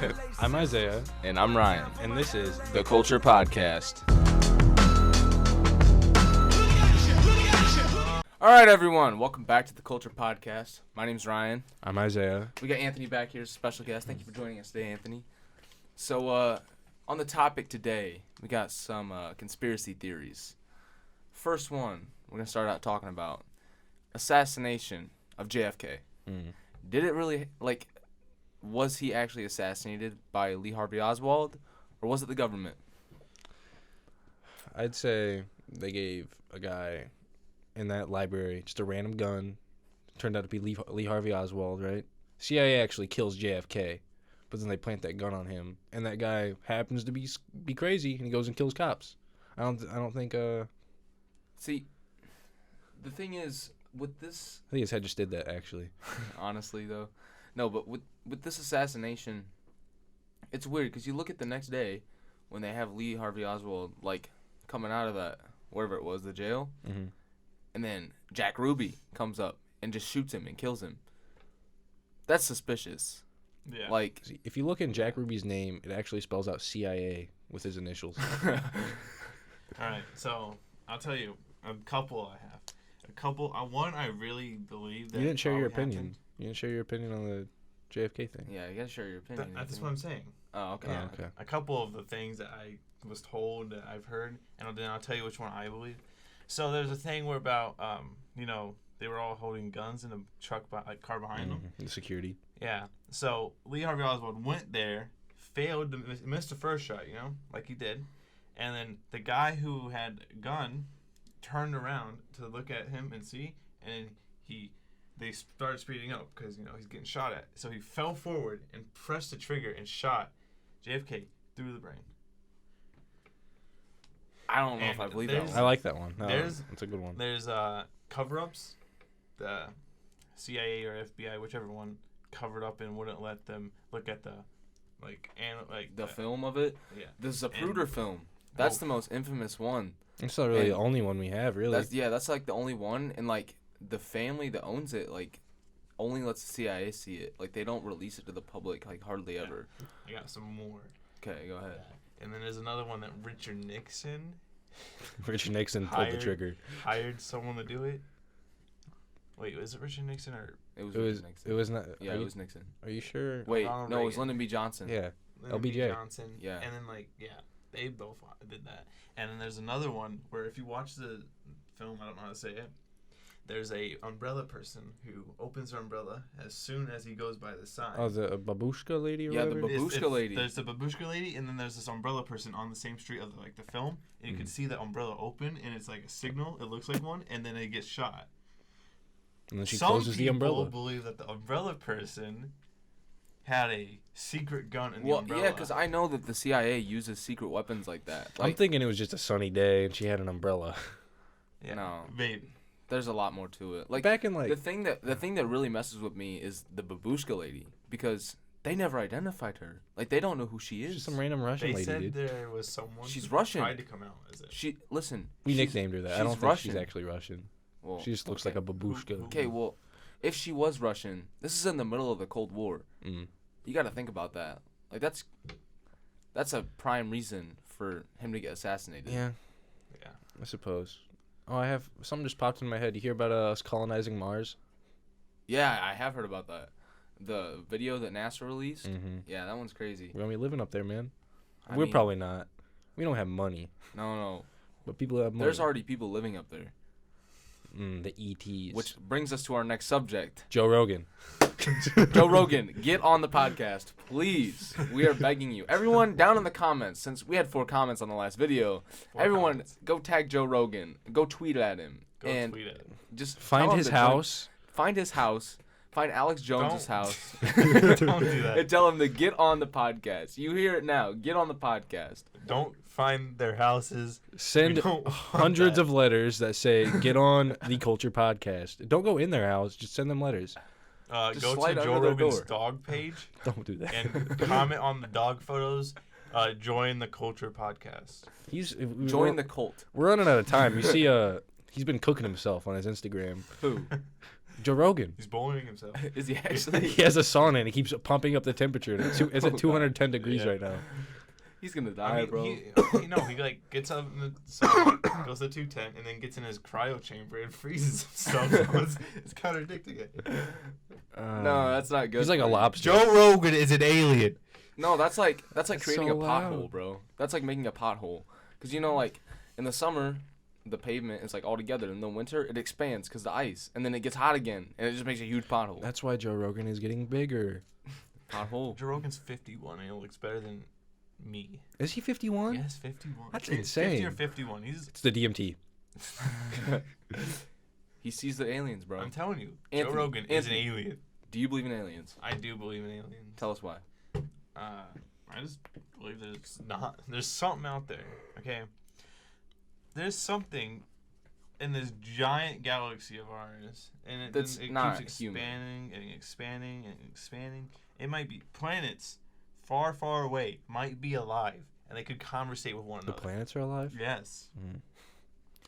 I'm Isaiah. And I'm Ryan. And this is The Culture Podcast. All right, everyone. Welcome back to The Culture Podcast. My name's Ryan. I'm Isaiah. We got Anthony back here as a special guest. Thank you for joining us today, Anthony. So, on the topic today, we got some conspiracy theories. First one, we're going to start out talking about assassination of JFK. Did it really, was he actually assassinated by Lee Harvey Oswald, or was it the government? I'd say they gave a guy in that library just a random gun. Turned out to be Lee Harvey Oswald, right? CIA actually kills JFK, but then they plant that gun on him, and that guy happens to be crazy, and he goes and kills cops. I don't think. See, the thing is with this. I think his head just did that actually. Honestly, though, no. But with this assassination, it's weird because you look at the next day when they have Lee Harvey Oswald coming out of that wherever it was, the jail. Mm-hmm. And then Jack Ruby comes up and just shoots him and kills him. That's suspicious. Yeah. See, if you look in Jack Ruby's name, it actually spells out CIA with his initials. All right, so I'll tell you a couple I have. One I really believe that You didn't share your probably opinion. happened. You didn't share your opinion on the JFK thing. Yeah, you gotta share your opinion. That's what I'm saying. Oh, okay. Yeah, okay. A couple of the things that I was told that I've heard, and then I'll tell you which one I believe. So there's a thing where about, they were all holding guns in a truck, car behind them. The security. Yeah. So Lee Harvey Oswald went there, failed, missed the first shot, like he did. And then the guy who had a gun turned around to look at him and see, and they started speeding up because, he's getting shot at. So he fell forward and pressed the trigger and shot JFK through the brain. I don't know if I believe that one. I like that one. That's There's cover-ups. The CIA or FBI, whichever one, covered up and wouldn't let them look at the the film of it. Yeah. The Zapruder film. That's the most infamous one. It's not really the only one we have, really. That's the only one, and the family that owns it only lets the CIA see it. They don't release it to the public hardly ever. I got some more. Okay, go ahead. And then there's another one that Richard Nixon pulled the trigger. Hired someone to do it. Wait, was it Richard Nixon or? It was Nixon. It was not. Yeah, it was Nixon. Are you sure? Wait, Ronald no, it was Reagan. Lyndon B. Johnson. Yeah. Lyndon B. LBJ. Johnson. Yeah. And then they both did that. And then there's another one where if you watch the film, I don't know how to say it. There's a umbrella person who opens her umbrella as soon as he goes by the sign. Oh, the babushka lady or Yeah, whatever? the babushka lady. There's the babushka lady, and then there's this umbrella person on the same street of the film, and you can see the umbrella open, and it's like a signal. It looks like one, and then it gets shot. And then she closes the umbrella. Some people believe that the umbrella person had a secret gun in the umbrella. Yeah, because I know that the CIA uses secret weapons like that. I'm thinking it was just a sunny day, and she had an umbrella. Yeah, no. maybe. There's a lot more to it. Back in the thing that really messes with me is the babushka lady, because they never identified her. They don't know who she is. She's some random Russian They lady, said dude. there was someone. She's who Russian. Tried to come out as it. We nicknamed her that. I don't think Russian. she's actually Russian. Well, She just looks like a babushka. Okay, well, if she was Russian, this is in the middle of the Cold War. Mm. You got to think about that. That's a prime reason for him to get assassinated. Yeah, I suppose. Oh, I have something just popped in my head. You hear about us colonizing Mars? Yeah, I have heard about that. The video that NASA released. Mm-hmm. Yeah, that one's crazy. We're gonna be living up there, man. I We're mean, probably not. We don't have money, No. but people have money. There's already people living up there. The ETs. Which brings us to our next subject. Joe Rogan. Joe Rogan, get on the podcast, please. We are begging you. Everyone down in the comments, since we had 4 comments on the last video, go tag Joe Rogan. Go tweet at him. Go tweet at him. Just Find his house. Find his house. Find Alex Jones' house. Don't do that. And tell him to get on the podcast. You hear it now. Get on the podcast. Don't find their houses. Send hundreds of letters that say, get on the Culture Podcast. Don't go in their house. Just send them letters. Go slide to under Joe their Rogan's door. dog page Don't do that. and comment on the dog photos. Join the Culture Podcast. Join the cult. We're running out of time. You see, he's been cooking himself on his Instagram. Who? Joe Rogan. He's bullying himself. Is he actually? He has a sauna and he keeps pumping up the temperature. And it's at Oh, 210 degrees Yeah. right now. He's gonna die, I mean, bro. he like gets up in the sun, goes to 210, and then gets in his cryo chamber and freezes himself. So it's contradicting it. No, that's not good. He's like a for you. lobster. Joe Rogan is an alien. No, that's like That's creating so a loud. pothole, bro. That's like making a pothole. Cause you know, like in the summer, the pavement is like all together. In the winter, it expands cause the ice, and then it gets hot again, and it just makes a huge pothole. That's why Joe Rogan is getting bigger. Pothole. Joe Rogan's 51, and he looks better than me. Is he 51? Yes, 51. That's It's 50 insane. or 51. He's. It's the DMT. He sees the aliens, bro. I'm telling you, Joe Anthony, Rogan is an Anthony. alien. Do you believe in aliens? I do believe in aliens. Tell us why. I just believe there's something out there. Okay. There's something in this giant galaxy of ours, and That's it not keeps human. expanding and expanding and expanding. It might be planets far, far away might be alive, and they could conversate with one The another. planets are alive? Yes.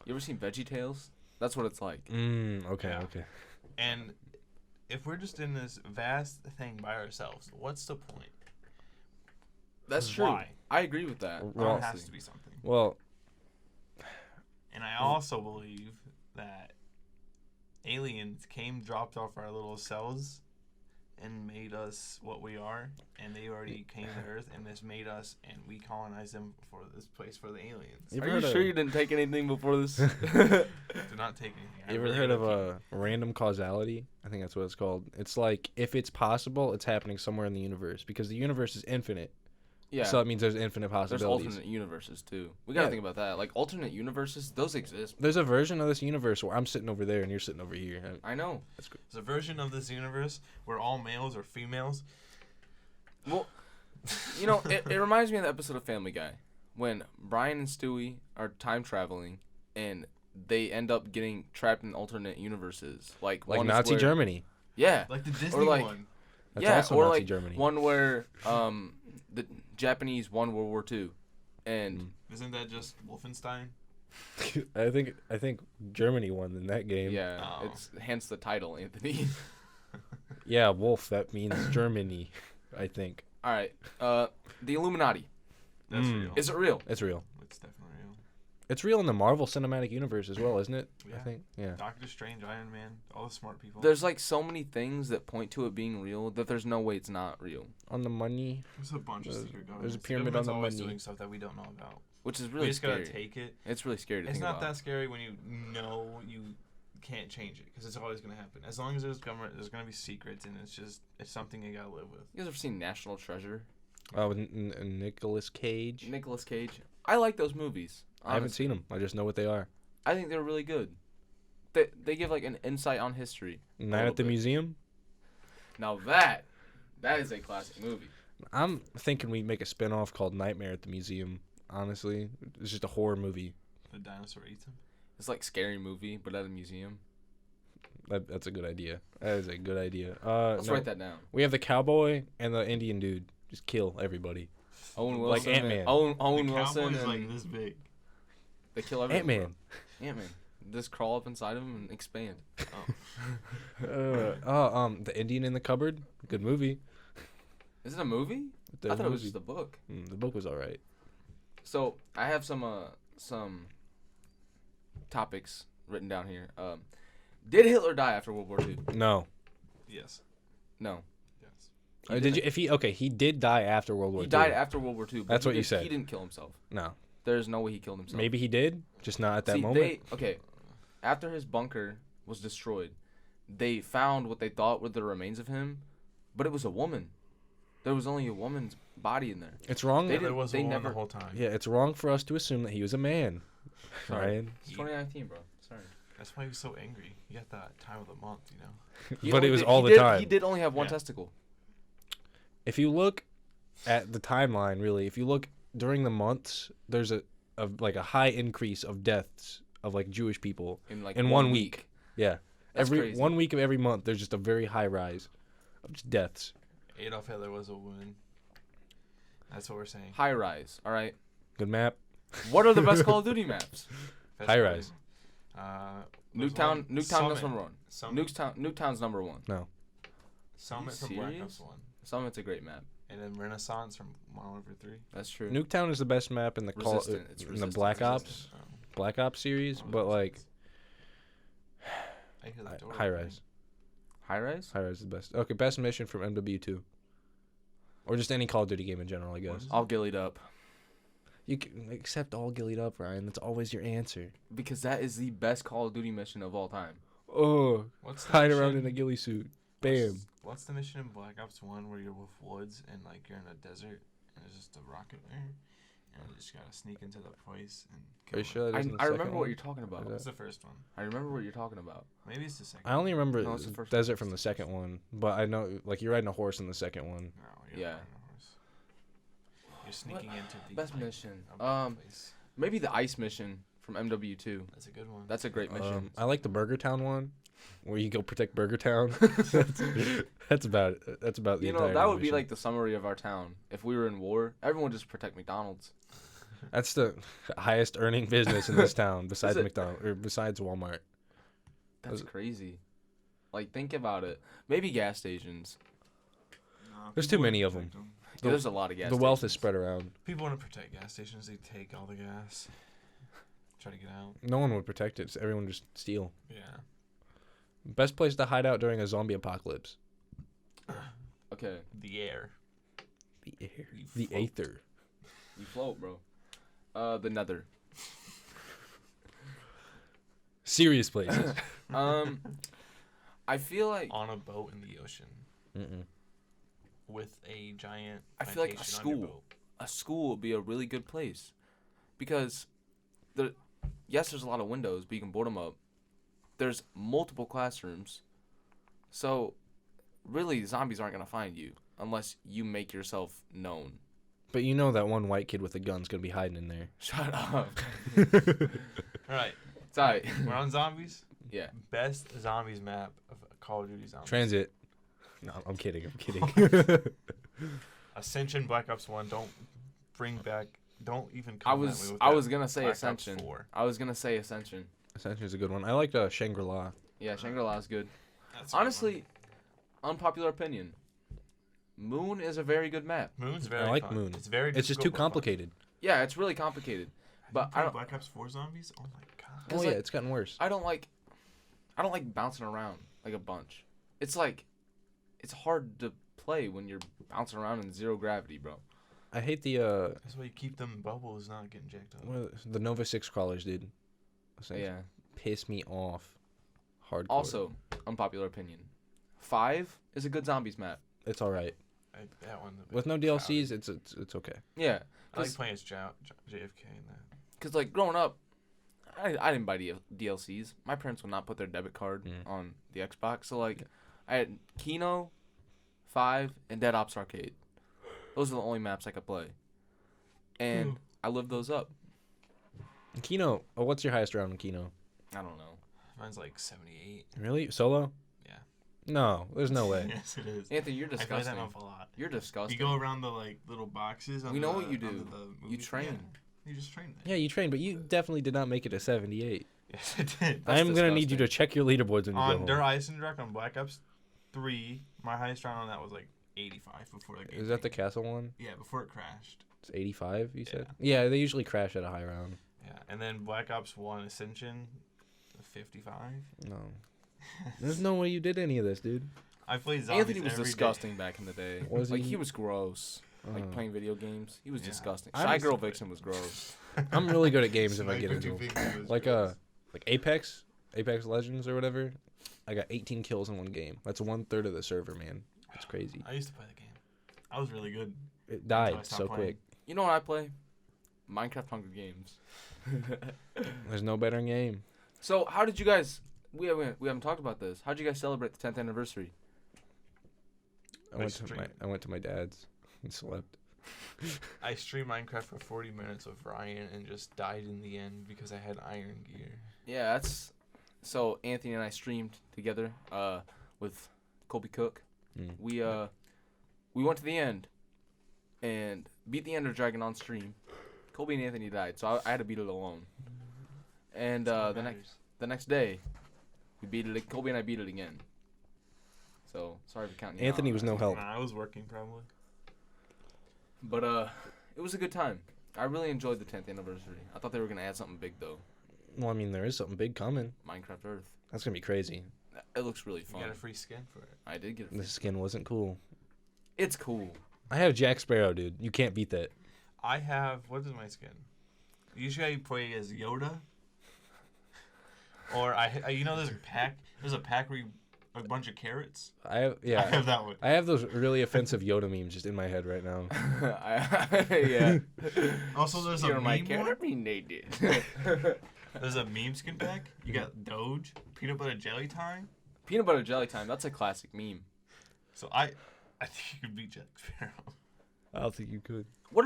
You ever seen VeggieTales? That's what it's like. Okay, Yeah. okay. And if we're just in this vast thing by ourselves, what's the point? That's true. Why? I agree with that. There Well- has honestly. to be something. Well, And I also believe that aliens came, dropped off our little cells, and made us what we are. And they already came to Earth, and this made us, and we colonized them for this place for the aliens. You Are ever you heard sure of- you didn't take anything before this? Do not take anything. I you ever really heard of gotta random causality? I think that's what it's called. It's like if it's possible, it's happening somewhere in the universe because the universe is infinite. Yeah. So that means there's infinite There's possibilities. alternate universes too. We gotta Yeah. think about that. Like alternate universes, those exist. There's a version of this universe where I'm sitting over there and you're sitting over here. I know. That's good. There's a version of this universe where all males are females. Well, you know, it reminds me of the episode of Family Guy when Brian and Stewie are time traveling and they end up getting trapped in alternate universes. Like Like one is Nazi where- Germany. Yeah. Like the Disney like- one. That's yeah, also or Nazi like Germany. one where the Japanese won World War II, and Isn't that just Wolfenstein? I think Germany won in that game. yeah, Oh. it's hence the title, Anthony. Yeah, wolf. That means Germany. I think All right, the Illuminati. That's Mm. real. Is it real? it's real. It's definitely real. It's real in the Marvel Cinematic Universe as well, isn't it? I Yeah. think. Yeah. Doctor Strange, Iron Man, all the smart people. There's like so many things that point to it being real that there's no way it's not real, On the money. There's a bunch of there's- secret there's a governments. pyramid Government's on the always money. doing stuff that we don't know about. which is We really just scary. gotta take it. It's really scary to It's think not about. that scary when you know you can't change it because it's always gonna happen. As long as there's government, there's gonna be secrets, and it's something you gotta live with. You guys ever seen National Treasure? Oh, Nicolas Cage. Nicolas Cage. I like those movies. I haven't honestly. seen them. I just know what they are. I think they're really good. They give like an insight on history. Night little at the bit. Museum. Now that is a classic movie. I'm thinking we make a spin-off called Nightmare at the Museum. Honestly, it's just a horror movie. The dinosaur eats him. It's like scary movie, but at a museum. That's a good idea. That is a good idea. Let's no. write that down. We have the cowboy and the Indian dude. Just kill everybody. Owen Like Wilson. Ant-Man. Owen The Wilson. cowboy's And like this big. they kill everyone. Ant-Man. Ant-Man. Just crawl up inside him and expand. The Indian in the cupboard. Good movie. Is it a movie? The I thought it was movie- just a book. The book was all right. So I have some topics written down here. Did Hitler die after World War II? No. Yes. No. Yes. Did you? If he did die after World War He II. died after World War II. But That's he what you didn't- said. He didn't kill himself. No. There's no way he killed himself. Maybe he did, just not at that See, moment. okay. After his bunker was destroyed, they found what they thought were the remains of him, but it was a woman. There was only a woman's body in there. It's wrong. They There didn't- was they one never- the whole time. Yeah, it's wrong for us to assume that he was a man. Sorry. Ryan. It's 2019, bro. Sorry. That's why he was so angry. He got that time of the month, you know. He But only it was did- all he the did- time. He did only have one Yeah. testicle. If you look at the timeline, really, if you look during the months, there's a high increase of deaths of like Jewish people In like in 1 week. Yeah, That's every crazy. 1 week of every month, there's just a very high rise of just deaths. Adolf Hitler was a woman. That's what we're saying. High rise. All right. Good map. What are the best Call of Duty maps? Fast High food. rise. Nuketown's Summit. number one. Summit. Nuketown's number one. Summit from Black Ops 1. Summit's a great map. And then Renaissance from Modern Warfare 3. That's true. Nuketown is the best map in the Resistant. It's in the Resistant. Black Ops Resistant. series, Oh, but like I hear the door High opening. Rise. High Rise? High Rise is the best. Okay, best mission from MW2, or just any Call of Duty game in general, I guess. All gillied up. You can accept all gillied up, Ryan. That's always your answer. Because that is the best Call of Duty mission of all time. Oh, What's the hide around mission? in a ghillie suit. Bam. What's the mission in Black Ops 1 where you're with woods and like you're in a desert and there's just a rocket there and you just gotta sneak into the place and kill Are you them? sure that isn't the I second remember what one? you're talking about. Is That's the first one. I remember what you're talking about. Maybe it's the second. I only remember No, it's the first desert from the second one, but I know like you're riding a horse in the second one. No, you're Yeah. riding a horse. You're sneaking into the Best like, mission. abandoned place. Maybe the ice mission from MW2. That's a good one. That's a great mission. I like the Burger Town one, where you go protect Burger Town. that's about it. That's about the You know, entire that would be mission. like the summary of our town. If we were in war, everyone would just protect McDonald's. That's the highest earning business in this town besides it? McDonald's or besides Walmart. That's crazy. Like, think about it. Maybe gas stations. No, There's people too many wanna of protect Yeah, there's a lot of gas The wealth is stations. spread around. People want to protect gas stations. They take all the gas. Try to get out. No one would protect it. So everyone would just steal. Yeah. Best place to hide out during a zombie apocalypse. Okay, The air. The air. You The float. aether. you float, bro. The Nether. Serious places. I feel like On a boat in the ocean Mm-mm. with a giant. I feel like a plantation on your school. boat. a school would be a really good place because there's a lot of windows, but you can board them up. There's multiple classrooms, so really zombies aren't gonna find you unless you make yourself known. But you know that one white kid with a gun's gonna be hiding in there. Shut up. All right. It's alright. We're on zombies. Yeah. Best zombies map of Call of Duty zombies. Transit. No, I'm kidding. I'm kidding. Ascension, Black Ops 1. Don't bring back. Don't even I come was at me with gonna say Black Ops Ascension. 4. I was gonna say Ascension. Ascension's a good one. I liked Shangri-La. Yeah, Shangri-La is good. That's a good Honestly, unpopular opinion. Moon is a very good map. one. Moon's very I like fun. Moon. It's very It's just too difficult, but fun. complicated. Yeah, it's really complicated. But Have you I played Black Ops 4 zombies? Oh my god. It's Oh yeah, like- it's gotten worse. I don't like bouncing around like a bunch. It's like it's hard to play when you're bouncing around in zero gravity, bro. I hate the That's why you keep them bubbles not getting jacked up. the Nova 6 crawlers, dude. Yeah. Piss me off. Hardcore. Also, unpopular opinion. 5 is a good zombies map. It's all right. That one. With no DLCs, it's okay. Yeah, I like playing as JFK in that. because like growing up, I didn't buy DLCs. My parents would not put their debit card Mm. on the Xbox. So like, I had Kino, 5, and Dead Ops Arcade. Those are the only maps I could play, and I lived those up. Kino. Oh, what's your highest round in Kino? I don't know. Mine's like 78. Really? Solo? Yeah. No, there's no way. Yes, it is. Anthony, you're I play disgusting. that map a lot. You're disgusting. You go around the like little boxes. We know what you do. under the You movie- train. Yeah, you just train there. Yeah, you trained, but you definitely did not make it to 78. Yes, I did. That's I'm gonna need you disgusting. to check your leaderboards when you On go Der home. Eisendrache on Black Ops 3, my highest round on that was like 85 before the game. Is that the changed. castle one? Yeah, before it crashed. It's 85. You said? Yeah, they usually crash at a high round. Yeah, and then Black Ops 1 Ascension, 55. No. There's no way you did any of this, dude. I played zombies Anthony was every day. disgusting back in the day. Was like he? he was gross. Like Uh, playing video games, he was Yeah. disgusting. I Shy was- Girl Vixen was gross. I'm really good at games if I get Sniper into them. 250 was Like gross. like Apex Legends or whatever. I got 18 kills in one game. That's 1/3 of the server, man. That's crazy. I used to play the game. I was really good. It until I died stopped so playing. quick. You know what I play? Minecraft Hunger Games. There's no better game. So how did you guys? We haven't talked about this. How did you guys celebrate the 10th anniversary? I went to my dad's and slept. I streamed Minecraft for 40 minutes with Ryan and just died in the end because I had iron gear. Yeah, that's. So Anthony and I streamed together. With Colby Cook. Mm. We went to the end, and beat the Ender Dragon on stream. Colby and Anthony died, so I had to beat it alone. And That's all that the matters. next day, We beat it. Kobe and I beat it again. So sorry for counting. Anthony you out. was no help. Nah, I was working probably. But it was a good time. I really enjoyed the 10th anniversary. I thought they were gonna add something big though. Well, I mean, there is something big coming. Minecraft Earth. That's gonna be crazy. It looks really You fun. got a free skin for it. I did get it. The skin wasn't cool. It's cool. I have Jack Sparrow, dude. You can't beat that. I have. What is my skin? Usually I play as Yoda. Or you know, there's a pack. There's a pack where you a bunch of carrots. I have I have that one. I have those really offensive Yoda memes just in my head right now. Yeah. Also, there's a You're my meme carrot one. needed. There's a meme skin pack. You got Doge, peanut butter jelly time. Peanut butter jelly time. That's a classic meme. So I think you could beat Jack Sparrow. I don't think you could. What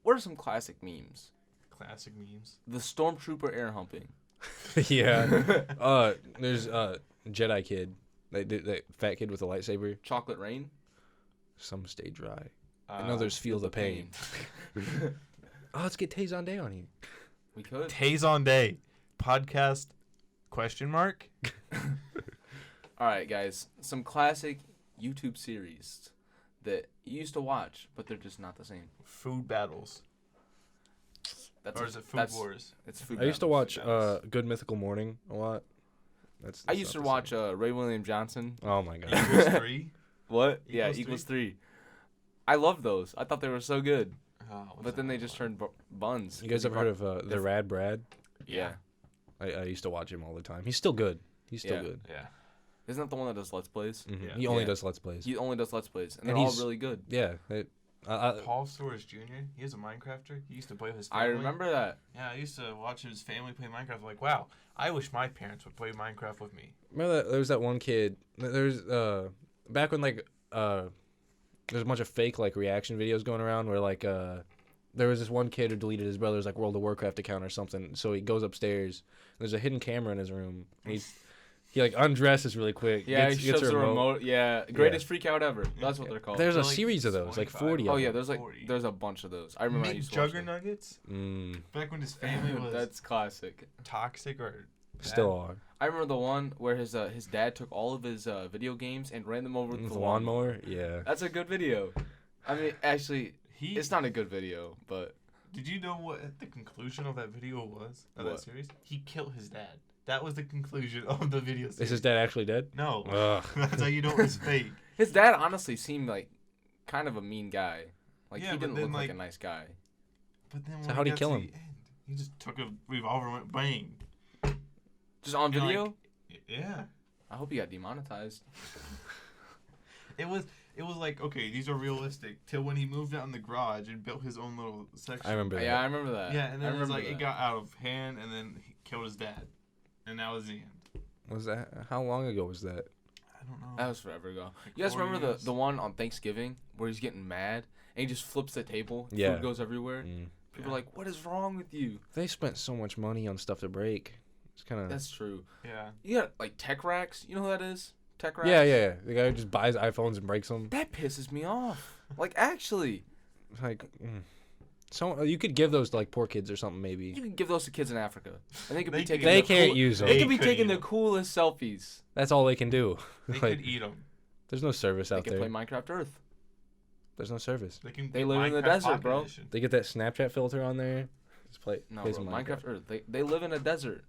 are some classic memes? Classic memes. The Stormtrooper air humping. Yeah. There's Jedi kid. That fat kid with a lightsaber. Chocolate rain. Some stay dry. And others feel the pain. Oh, let's get Tay Day on here. We could. Tazon Day podcast ? All right, guys. Some classic YouTube series that you used to watch, but they're just not the same. Food battles. That's Or is it Food Wars? It's food. I used to battles. watch Good Mythical Morning a lot. I used to watch Ray William Johnson. Oh my god. Equals 3. What? Yeah, Equals equals 3. I loved those. I thought they were so good. Oh, But then they just turned buns. You guys ever heard of the Rad Brad? Yeah. I used to watch him all the time. He's still good. He's still Yeah. good. Yeah. Isn't that the one that does Let's Plays? Mhm. Yeah. He only Yeah. does Let's Plays. He only does Let's Plays, and And they're all he's- really good. Yeah. Paul Stores Jr. He is a Minecrafter. He used to play with his I family. remember that. Yeah, I used to watch his family play Minecraft. Like, wow, I wish my parents would play Minecraft with me. Remember that there was that one kid. There's back when there's a bunch of fake like reaction videos going around where like there was this one kid who deleted his brother's like World of Warcraft account or something. So he goes upstairs. There's a hidden camera in his room. And he like undresses really quick. Yeah, gets he shoves a the remote. Yeah, greatest freak out ever. That's what they're called. There's a They're, like, series of those, like 40 25. of Oh yeah, them. there's like 40. there's a bunch of those. I remember I Make used to watch them. Juggernuggets Mm, back when his family was That's classic. toxic or still are. I remember the one where his dad took all of his video games and ran them over with The the lawnmower? Yeah. That's a good video. I mean, actually, he. it's not a good video, but Did you know what the conclusion of that video was? Of What? that series? He killed his dad. That was the conclusion of the video series. Is his dad actually dead? No. Ugh. That's how you know it's fake. his dad honestly seemed like kind of a mean guy. Like Yeah, he but didn't then, look like a like- nice guy. But then when So how'd he got kill to him? the end, he just took a revolver and went bang. Just on And, like, video. Yeah. I hope he got demonetized. It was like, okay, these are realistic. Till when he moved out in the garage and built his own little section. I remember that. Yeah, I remember that. Yeah, and I then it was remember like that. it got out of hand, and then he killed his dad, and that was the end. Was that how long ago was that? I don't know. That was forever ago. Like You guys 4 remember years. the one on Thanksgiving where he's getting mad and he just flips the table? Yeah. Food goes everywhere. Mm. People are like, "What is wrong with you?" They spent so much money on stuff to break. It's kind of That's true. Yeah. You got like tech racks. You know who that is? Tech racks. yeah. The guy who just buys iPhones and breaks them. That pisses me off. Like actually, Like, so you could give those to like poor kids or something you maybe. can give those to kids in Africa, and they could They be taking. They the can't cool- use them. They could be could taking eat the 'em. coolest selfies. That's all they can do. They Like, could eat them. there's no service They out can there. play Minecraft Earth. There's no service. They can. They get live in the Minecraft desert, Pocket bro. Edition. They get that Snapchat filter on there. Just play. No, play bro, some Minecraft Earth. They live in a desert.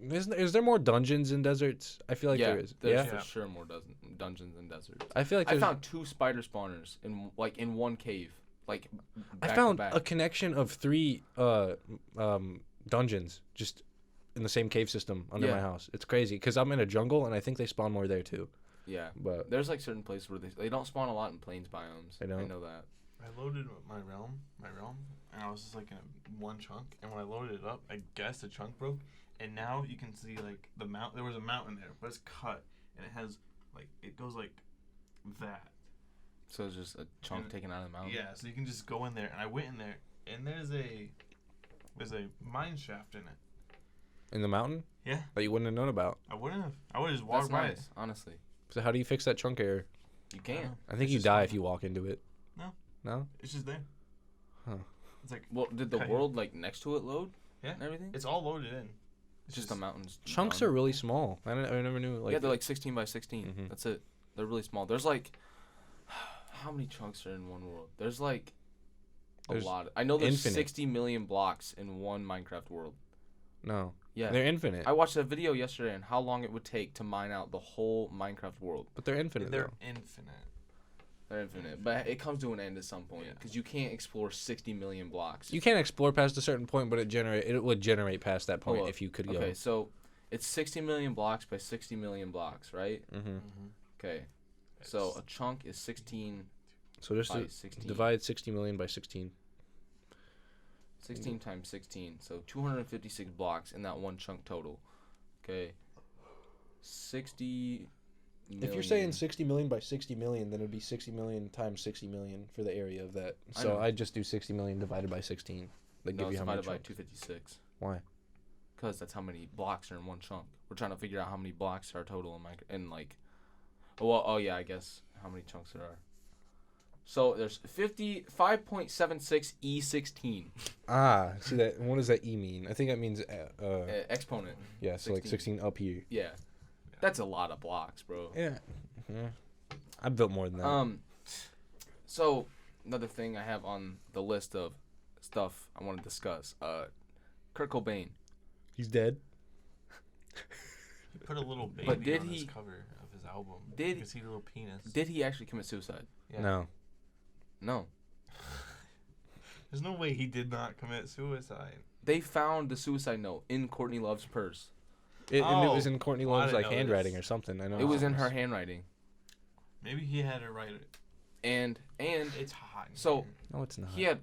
Is there more dungeons in deserts? I feel like yeah, there is. there's Yeah. for sure more dungeons and deserts. I feel like I there's, found 2 spider spawners in one cave, like. I back to found back. a connection of 3 dungeons just in the same cave system under Yeah. my house. It's crazy because I'm in a jungle and I think they spawn more there too. Yeah, But there's like certain places where they don't spawn a lot in plains biomes. They don't? I know that. I loaded my realm, and I was just like in one chunk. And when I loaded it up, I guess the chunk broke. And now you can see like the mount. There was a mountain there, but it's cut, and it has like it goes like that. So it's just a chunk And- taken out of the mountain. Yeah, so you can just go in there, and I went in there, and there's a mine shaft in it. in the mountain Yeah, that you wouldn't have known about. I wouldn't have. I would have just That's walked by nice, it. honestly. So how do you fix that chunk error? You can. I think It's you just die fine. if you walk into it. No. No? It's just there. Huh. It's like Well, did the Okay. world like next to it load? Yeah. And everything. it's all loaded in. It's just the mountains. Chunks down. are really small. I never knew. Like, Yeah, they're like 16 by 16. Mhm. That's it. They're really small. There's like, how many chunks are in one world? There's like a There's lot. I know there's infinite. 60 million blocks in one Minecraft world. no. Yeah. They're infinite. I watched a video yesterday on how long it would take to mine out the whole Minecraft world. But they're infinite. They're though. infinite. They're infinite, but it comes to an end at some point because you can't explore 60 million blocks. You can't explore past a certain point, but it would generate past that point Hold up. if you could go. Okay, so it's 60 million blocks by 60 million blocks, right? Mm-hmm. Okay. So a chunk is 16 So just by 16. divide 60 million by 16. 16 times 16. So 256 blocks in that one chunk total. Okay. 60 million. If you're saying 60 million by 60 million, then it would be 60 million times 60 million for the area of that. I So know. I just do 60 million divided by 16. That No, give it's you how many divided by chunks. 256. Why? Because that's how many blocks are in one chunk. We're trying to figure out how many blocks are total in like. Oh yeah, I guess how many chunks there are. So there's 5.76 E16 Ah, see that? What does that E mean? I think that means exponent. yeah, so like 16 up here. Yeah, that's a lot of blocks, bro. Yeah. I built more than that. So another thing I have on the list of stuff I want to discuss. Kurt Cobain. He's dead. He put a little baby But did on his he- cover of his album. did- You can see a little penis. Did he actually commit suicide? Yeah. No. No. There's no way he did not commit suicide. They found the suicide note in Courtney Love's purse. And it Oh, was in Courtney well, I Love's didn't like know handwriting this. or something. I know. It was in her handwriting. Maybe he had to write it. And It's hot. in So- here. No, it's not. he had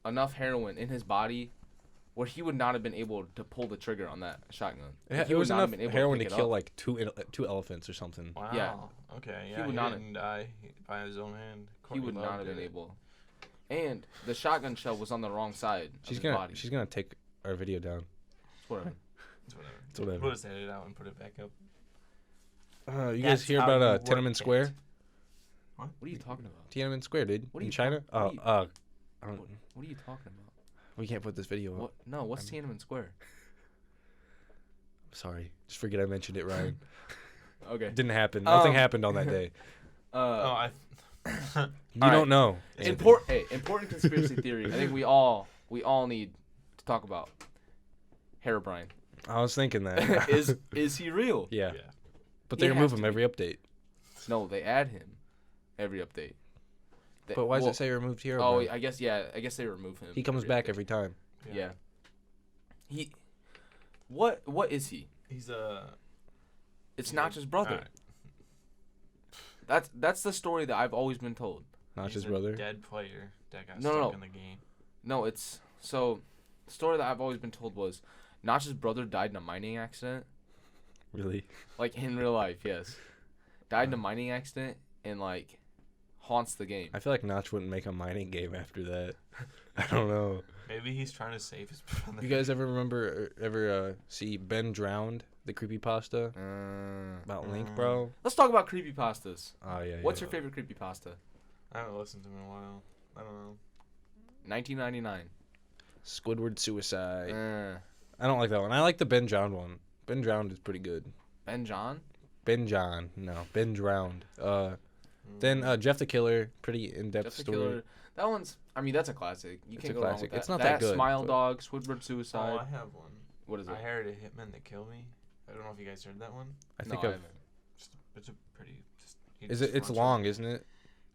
enough heroin in his body where he would not have been able to pull the trigger on that shotgun. Like, he It would was not have enough been able to heroin to pick it kill up. like two elephants or something. Wow. Yeah. Okay. He Yeah. He, would not- didn't die by his own hand. He Courtney would Love not have did been it. able. And the shotgun shell was on the wrong side of She's his gonna body. she's gonna take our video down. It's whatever. It's whatever. It's whatever. We'll just edit it out and put it back up. You That's guys hear how about you work Tiananmen it. Square? What are you talking about? Tiananmen Square, dude. What are In you China? talk- what are you- I don't. What are you talking about? We can't put this video up. What? No, what's Tiananmen Square? Sorry, just forget I mentioned it, Ryan. Okay. It didn't happen. Nothing Um, happened on that day. Oh, I. You All don't know. Important conspiracy theory. I think we all need to talk about. Herobrine. I was thinking that. Is he real? yeah. Yeah. But He they remove has him to every update. No, they add him every update. But why does it say removed here? Oh, bro? I guess they remove him. He comes back every time. Yeah. He. What is he? He's a. It's He's not like- his brother. alright. That's the story that I've always been told. Not He's his a brother. Dead player that got No, stuck no. in the game. No, it's so. The story that I've always been told was, Notch's brother died in a mining accident. Really? Like in real life, yes. Died in a mining accident and like haunts the game. I feel like Notch wouldn't make a mining game after that. I don't know. Maybe he's trying to save his brother. You guys ever remember see Ben Drowned, the creepypasta about Link, bro? Let's talk about creepypastas. Oh yeah. What's yeah. your favorite creepypasta? I haven't listened to him in a while. I don't know. 1999. Squidward Suicide? Uh, I don't like that one. I like the Ben Drowned one. Ben Drowned is pretty good. Ben John. Ben Drowned. Then Jeff the Killer, pretty in-depth Jeff the story. Killer. That one's. I mean, that's a classic. You It's can't a go wrong classic. with that. It's not that good, Smile but- Dog, Squidward Oh, Suicide. I have one. What is it? I hired a hitman to kill me. I don't know if you guys heard that one. I think no, of. I haven't. It's a pretty. He Is just it? It's runs long, around. isn't it?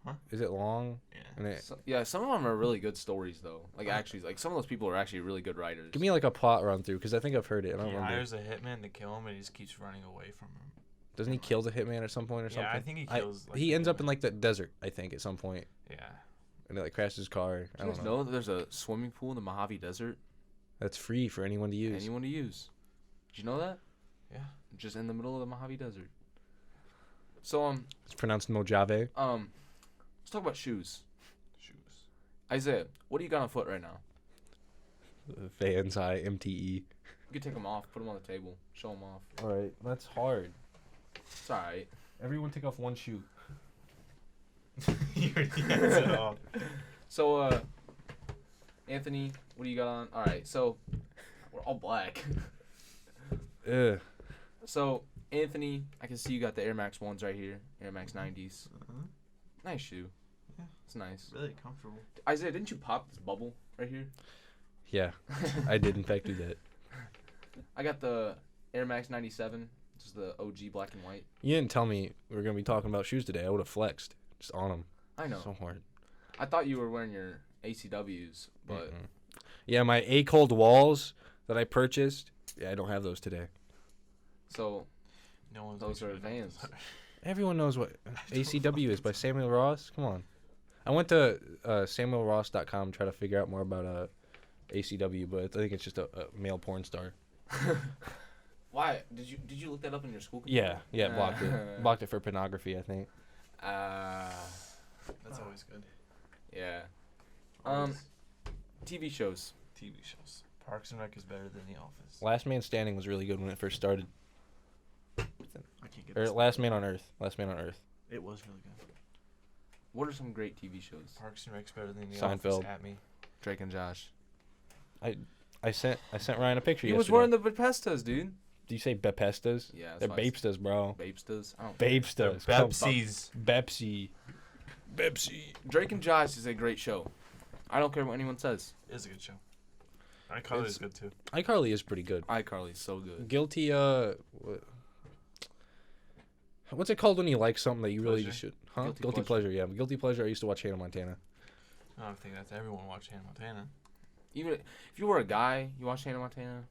Huh? Is it long? Yeah. And it, Yeah, some of them are really good stories though. Like actually, like some of those people are actually really good writers. give me like a plot run through, because I think I've heard it. I don't He remember. hires a hitman to kill him, and he just keeps running away from him. Doesn't he kill the hitman at some point or something? Yeah, I think he kills. Like, He the ends up in hitman. like the desert, I think, at some point, Yeah. and it like crashes his car. I Do you don't guys know. know that there's a swimming pool in the Mojave Desert? That's free for anyone to use. Anyone to use. Did you know that? Yeah. Just in the middle of the Mojave Desert. So It's pronounced Mojave. let's talk about shoes. Shoes. Isaiah, what do you got on foot right now? Fans high MTE. You can take them off, put them on the table, show them off. All right, that's hard. It's all right. Everyone take off one shoe. You already answered it all. So Anthony, what do you got on? All right, so we're all black. Ugh. So, Anthony, I can see you got the Air Max 1s right here. Air Max 90s. Nice shoe. Yeah. It's nice. Really comfortable. Isaiah, didn't you pop this bubble right here? Yeah, I did in fact do that. I got the Air Max 97. This is the OG black and white. You didn't tell me we were gonna be talking about shoes today. I would have flexed just on them. I know. So hard. I thought you were wearing your ACWs, but Yeah, my A Cold Walls that I purchased. Yeah, I don't have those today. so No one's those are actually- Vans. Everyone knows what ACW is by Samuel Ross. Come on. I went to SamuelRoss.com to try to figure out more about ACW, but I think it's just a male porn star. Why? Did you look that up in your school Yeah, computer? blocked it. Blocked it for pornography, I think. That's always good. Yeah. Always. TV shows. TV shows. Parks and Rec is better than The Office. Last Man Standing was really good when it first started. I can't get Or this. Last Man on Earth. Last Man on Earth. It was really good. What are some great TV shows? Parks and Rec's better than The Seinfeld. Office at me. Drake and Josh. I sent Ryan a picture He yesterday. was wearing the Bethesdas, dude. Do you say Bepestas? Yeah, that's They're why I said Bapestas, bro. Babestas. I don't. They're Babestas. Come- Pepsi's. Bepsi. Bepsi. Drake and Josh is a great show. I don't care what anyone says. It's a good show. iCarly is good too. iCarly is pretty good. iCarly's so good. Guilty, what's it called when you like something that you really Pleasure. just should? Huh? Guilty Guilty pleasure, yeah. Guilty pleasure, I used to watch Hannah Montana. I don't think that's everyone watch Hannah Montana. Even if you were a guy, you watched Hannah Montana.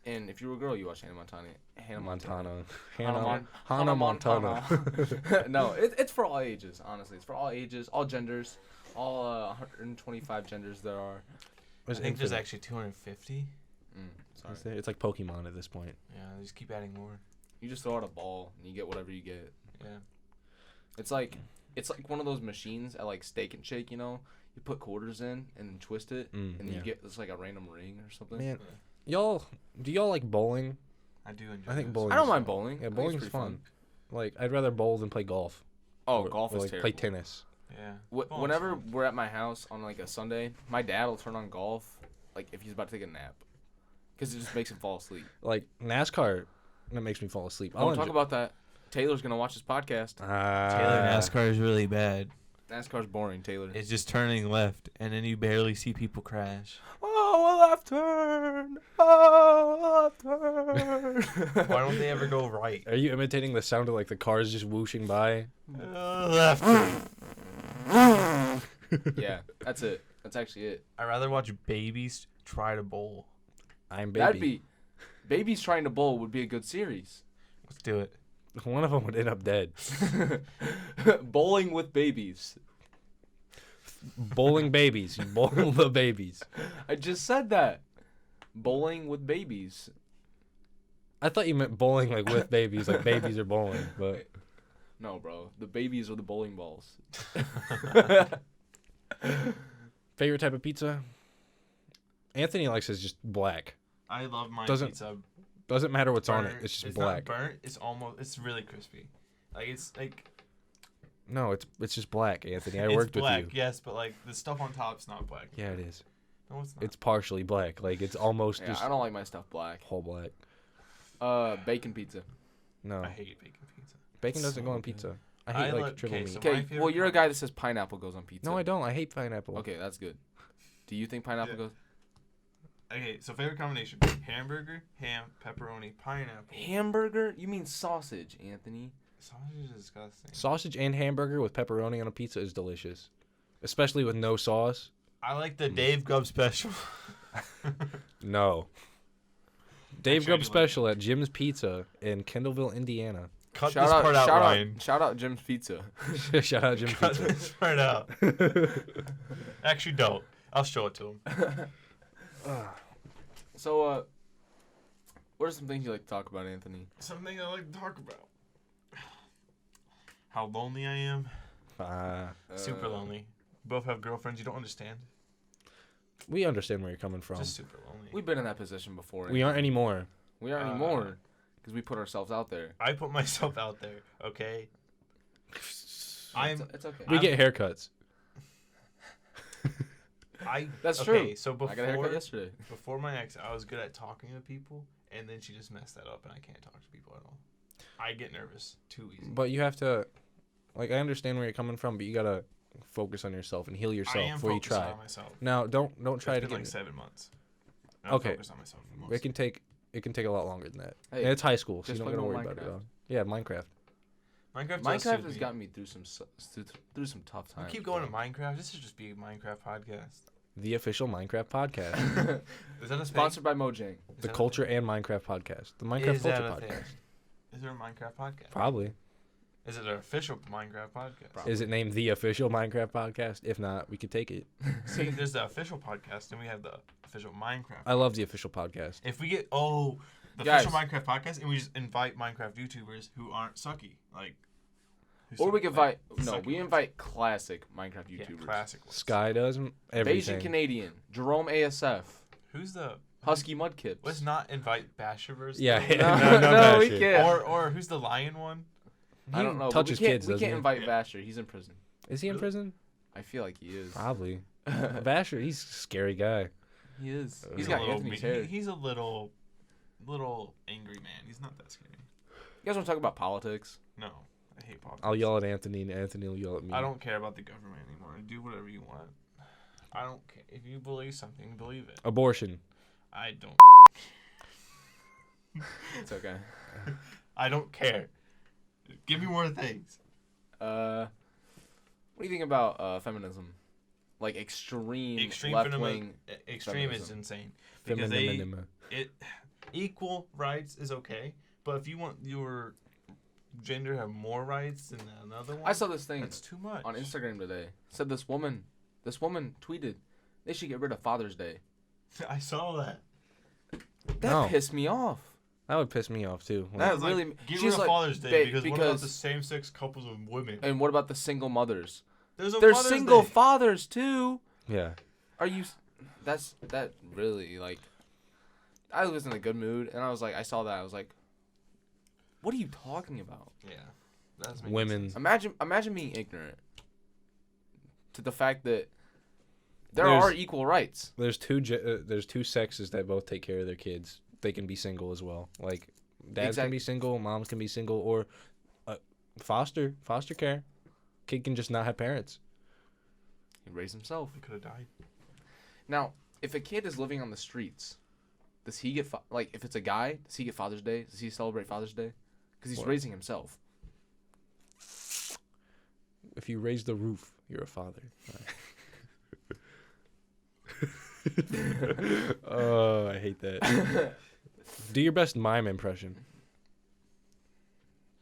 And if you were a girl, you watched Hannah Montana. Montana. Hannah Montana. No, it's for all ages, honestly. It's for all ages, all genders, all 125 genders there are. I think there's actually 250. Sorry. It's like Pokemon at this point. Yeah, they just keep adding more. You just throw out a ball and you get whatever you get. Yeah. It's like one of those machines at like Steak and Shake, you know? You put quarters in and then twist it, and then you get it's like a random ring or something. Man, do y'all like bowling? I do enjoy I think this. bowling. I don't mind bowling. Yeah, I think it's bowling's pretty fun. Like, I'd rather bowl than play golf. Oh, Or- golf or, is like, terrible. play tennis. Yeah. Wh- whenever we're at my house on like a Sunday, my dad will turn on golf, like if he's about to take a nap, because it just makes him fall asleep. Like, NASCAR, that makes me fall asleep. Don't talk about that. Taylor's gonna watch this podcast. Taylor, NASCAR is really bad. NASCAR's boring, Taylor. It's just turning left, and then you barely see people crash. Oh, a left turn. Oh, a left turn. Why don't they ever go right? Are you imitating the sound of, like, the cars just whooshing by? Left turn. Yeah, that's it. That's actually it. I'd rather watch babies try to bowl. I'm baby. That'd be. Babies Trying to Bowl would be a good series. Let's do it. One of them would end up dead. Bowling with babies. Bowling babies. You bowl the babies. I just said that. Bowling with babies. I thought you meant bowling, like, with babies. Like, babies are bowling. But No, bro. The babies are the bowling balls. favorite type of pizza? Anthony likes his just black. I love my Doesn't- pizza. Doesn't matter what's on it. burnt. It's just It's black. not burnt. It's really crispy. Like it's like No, it's just black, Anthony. I it's worked black, with you. yes, but like the stuff on top's not black. Yeah, it is. No, it's not. It's partially black. Like, it's almost Yeah, just I don't like my stuff black. whole black. Bacon pizza. No. I hate bacon pizza. Bacon It's doesn't so go on good. pizza. I hate, like, triple okay, meat. so my Okay, favorite well, you're a kind- guy that says pineapple goes on pizza. No, I don't. I hate pineapple. Okay, that's good. Do you think pineapple Yeah. goes? Okay, so favorite combination: hamburger, ham, pepperoni, pineapple. Hamburger? You mean sausage, Anthony? Sausage is disgusting. Sausage and hamburger with pepperoni on a pizza is delicious. Especially with no sauce. I like the Dave Gubb special. No. Dave Actually, I Grubb do like special at Jim's Pizza in Kendallville, Indiana. Cut Shout this part out, Ryan. Shout out Jim's Pizza. Shout out Jim's Cut Pizza. this part out. Actually, don't. I'll show it to him. So, what are some things you like to talk about, Anthony? Something I like to talk about. How lonely I am. Super lonely. Both have girlfriends you don't understand. We understand where you're coming from. Just super lonely. We've been in that position before. We aren't anymore. We aren't anymore because we put ourselves out there. I put myself out there, okay? It's okay. We get haircuts. That's okay, true. So I got a haircut before yesterday. my ex, I was good at talking to people and then she just messed that up, and I can't talk to people at all. I get nervous too easy. But you have to, like, I understand where you're coming from, but you gotta focus on yourself and heal yourself before you try. On myself. Now, don't try It's to been get like 7 months. Okay. Focused on myself for most. It can take a lot longer than that. Hey, and it's high school, so just you don't play gotta more worry about it Minecraft. all. Yeah, Minecraft. Minecraft has gotten me through some tough times. Keep going to Minecraft. This should just be a Minecraft podcast. The official Minecraft podcast. Is that a Sponsored by Mojang. The Culture and Minecraft podcast. The Minecraft Culture podcast. Is there a Minecraft podcast? Probably. Is it an official Minecraft podcast? Probably. Is it named the official Minecraft podcast? If not, we could take it. See, there's the official podcast, and we have the official Minecraft. I love the official podcast. If we get the Guys. official Minecraft podcast, and we just invite Minecraft YouTubers who aren't sucky, like. Or we can invite sucky invite classic Minecraft ones. YouTubers. Yeah, classic ones. Sky does everything. Bayesian Canadian, Jerome ASF, Who's the Husky Mudkips. Let's not invite Basherverse. Yeah, No, no, we Basher. can't. Or who's the lion one? I don't know. but touches we can't, kids, we doesn't can't he? invite Yeah. Vasher. He's in prison. Is he in Really? prison? I feel like he is. Probably. Basher, he's a scary guy. He is. He's He's a got little Anthony's mean- hair. He's a little angry man. He's not that scary. You guys want to talk about politics? No, I hate politics. I'll yell at Anthony, and Anthony will yell at me. I don't care about the government anymore. Do whatever you want. I don't care. If you believe something, believe it. Abortion. I don't. It's okay. I don't care. Give me more things. What do you think about feminism? Like extreme left wing. Extreme is feminism. insane because Feminism. equal rights is okay, but if you want your gender to have more rights than another one, I saw this thing that's too much. on Instagram today. Said this woman tweeted they should get rid of Father's Day. I saw that. That No. pissed me off. That would piss me off too. That It's like, really. get she's rid of like, Father's Day babe, because what about the same-sex couples of women? And what about the single mothers? There's a They're Father's single Day. fathers too. Yeah. Are you? That really like. I was in a good mood, and I saw that. I was like, what are you talking about? Yeah, that's making Women. sense. Imagine being ignorant to the fact that there There's- are equal rights. There's two sexes that both take care of their kids. They can be single as well. Like dads can be single, moms can be single, or foster care. Kid can just not have parents. He raised himself. He could have died. Now, if a kid is living on the streets, does he get if it's a guy, does he get Father's Day? Does he celebrate Father's Day? Because he's What? raising himself. If you raise the roof, you're a father. Oh, I hate that. Do your best mime impression.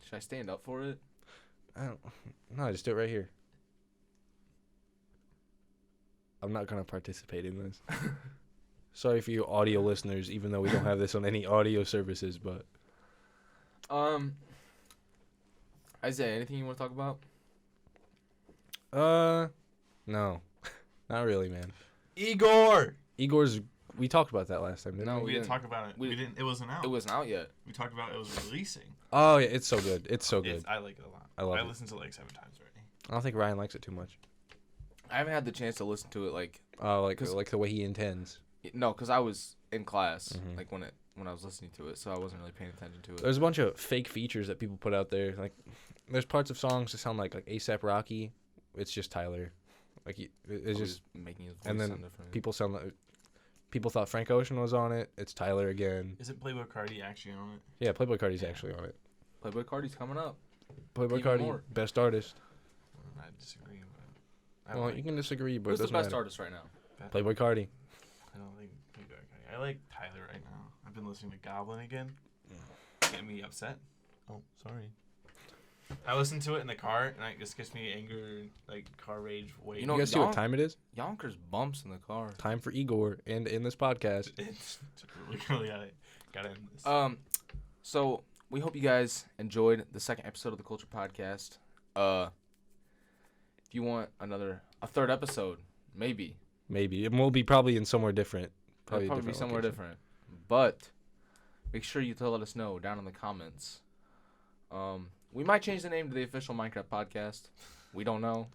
Should I stand up for it? No, just do it right here. I'm not gonna participate in this. Sorry for you audio listeners, even though we don't have this on any audio services, but Isaiah, anything you want to talk about? no. Not really, man. Igor. We talked about that last time, didn't No, we? We didn't talk about it. we- We didn't. It wasn't out. It wasn't out yet. We talked about it was releasing. Oh, yeah, it's so good. It's so good. I like it a lot. I love it. listened to it like 7 times already. I don't think Ryan likes it too much. I haven't had the chance to listen to it like Like 'Cause- the way he intends. no, because I was in class Mhm. like when I was listening to it, so I wasn't really paying attention to it. There's a bunch of fake features that people put out there. Like, there's parts of songs that sound like ASAP Rocky. It's just Tyler. Like, it's Probably just making his voice and then sound different. people sound like people thought Frank Ocean was on it. It's Tyler again. Isn't Playboy Cardi actually on it? Yeah, Playboy Cardi's actually on it. Playboy Cardi's coming up. Playboy Even Cardi, more. best artist. I disagree. But Well, you can disagree, but Who's it the doesn't best matter. artist right now? Playboy Cardi. I don't think Playboy Cardi. I like Tyler right now. I've been listening to Goblin again. Getting me upset. Oh, sorry. I listen to it in the car, and it just gets me anger, like car rage. Way. You know- You guys see what time it is? Yonkers bumps in the car. Time for Igor and in this podcast. It's really gotta end this. So we hope you guys enjoyed the second episode of the Culture Podcast. If you want a third episode, maybe. Maybe it will be probably in somewhere different. Probably a be different somewhere location. different. But make sure you let us know down in the comments. We might change the name to the official Minecraft Podcast. We don't know.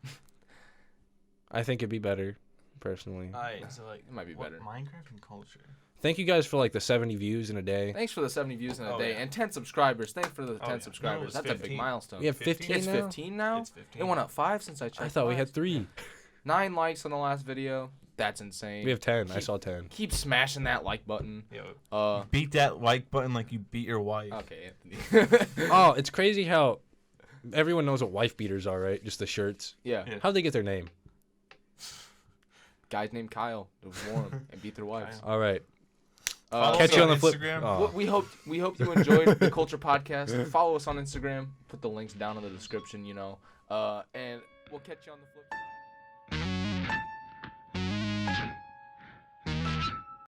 I think it'd be better. personally. Alright, so like It might be what, better. Minecraft and culture. Thank you guys for like the 70 views in a day. Thanks for the 70 views in a Oh, day yeah. and 10 subscribers. Thanks for the 10 Oh, yeah. subscribers. No, it's That's a big 15. milestone. We have 15 It's now? 15 now? It's 15. It went up 5 since I checked. I thought we had last. 3. 9 likes on the last video. That's insane. We have 10. I saw 10. Keep smashing that like button. Yo, beat that like button like you beat your wife. Okay, Anthony. Oh, it's crazy how everyone knows what wife beaters are, right? Just the shirts. Yeah. Yeah. How'd they get their name? Guys named Kyle who wore 'em and beat their wives. All right. Follow Catch us you on the flip. Instagram. Oh. We hope you enjoyed the Culture Podcast. Follow us on Instagram. Put the links down in the description, and we'll catch you on the flip.